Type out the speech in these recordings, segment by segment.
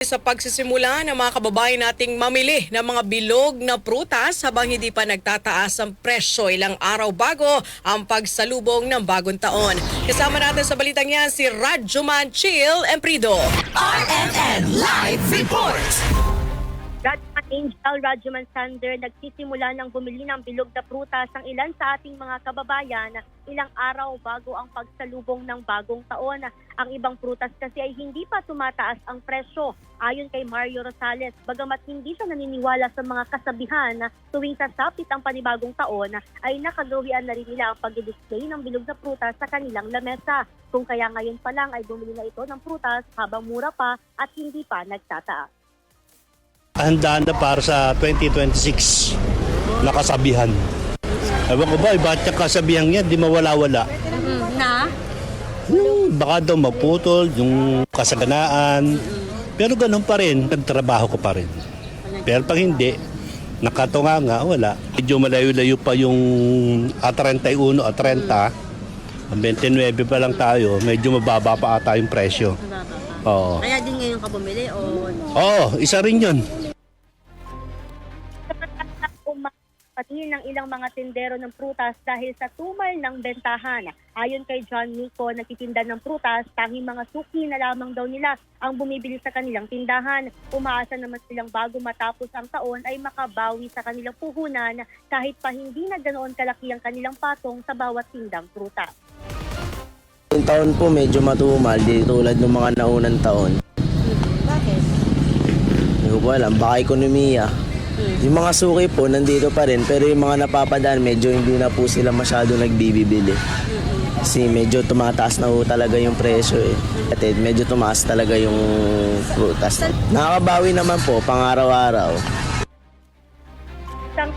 Sa pagsisimula ng mga kababayan nating mamili ng mga bilog na prutas habang hindi pa nagtataas ang presyo ilang araw bago ang pagsalubong ng bagong taon. Kasama natin sa balitang yan si Radjuman Chill Emprido. RMN Live Report! Radjuman Angel, Radjuman Sander, nagsisimula ng bumili ng bilog na prutas ang ilan sa ating mga kababayan ilang araw bago ang pagsalubong ng bagong taon. Ang ibang prutas kasi ay hindi pa tumataas ang presyo. Ayon kay Mario Rosales, bagamat hindi siya naniniwala sa mga kasabihan na tuwing sasapit ang panibagong taon, ay nakagawian na rin nila ang pag-display ng bilog na prutas sa kanilang lamesa. Kung kaya ngayon pa lang ay bumili na ito ng prutas habang mura pa at hindi pa nagtataas. Handaan na para sa 2026 na kasabihan. Ewan ko ba, bakit yung kasabihan yan, di mawala-wala. Na? Baka daw maputol, yung kasaganaan. Pero ganun pa rin, nagtrabaho ko pa rin. Pero pag hindi, nakatunga nga, wala. Medyo malayo-layo pa yung 31 at 30. Ang 29 pa lang tayo, medyo mababa pa ata yung presyo. Oo. Kaya din ngayon ka bumili o... Oo, isa rin yun. Pati ng ilang mga tindero ng prutas dahil sa tumal ng bentahan. Ayon kay John Nico, nagtitinda ng prutas, tanging mga suki na lamang daw nila ang bumibili sa kanilang tindahan. Umaasa naman silang bago matapos ang taon ay makabawi sa kanilang puhunan kahit pa hindi na ganoon kalaki ang kanilang patong sa bawat tindang prutas. Yung taon po medyo matumal, di tulad ng mga naunang taon. Bakit? Hindi ko po alam, baka ekonomiya. Yung mga suki po nandito pa rin, pero yung mga napapadaan medyo hindi na po sila masyado nagbibili. Kasi medyo tumataas na po talaga yung presyo eh. At medyo tumaas talaga yung prutas. Nakakabawi naman po, pang-araw-araw. Isang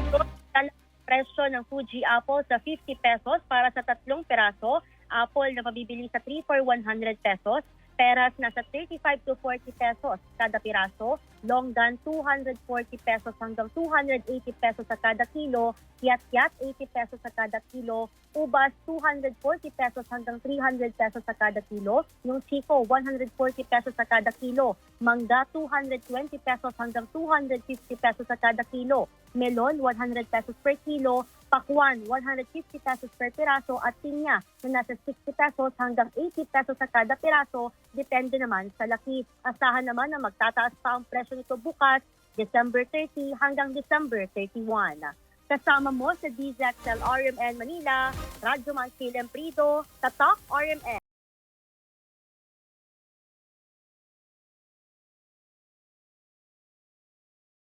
presyo ng Fuji apple sa 50 pesos para sa 3 peraso. Apple na mabibili sa 3 for 100 pesos. Peras nasa 35 to 40 pesos kada piraso. Longgan 240 pesos hanggang 280 pesos sa kada kilo. Kiat-kiat 80 pesos sa kada kilo. Ubas 240 pesos hanggang 300 pesos sa kada kilo. Yung Chico 140 pesos sa kada kilo. Mangga 220 pesos hanggang 250 pesos sa kada kilo. Melon 100 pesos per kilo. Pakwan, 150 pesos per piraso at pinya na nasa 60 pesos hanggang 80 pesos sa kada piraso, depende naman sa laki. Asahan naman na magtataas pa ang presyo nito bukas, December 30 hanggang December 31. Kasama mo sa DZXL RMN Manila, Radjuman Chill Emprido, Tatak RMN.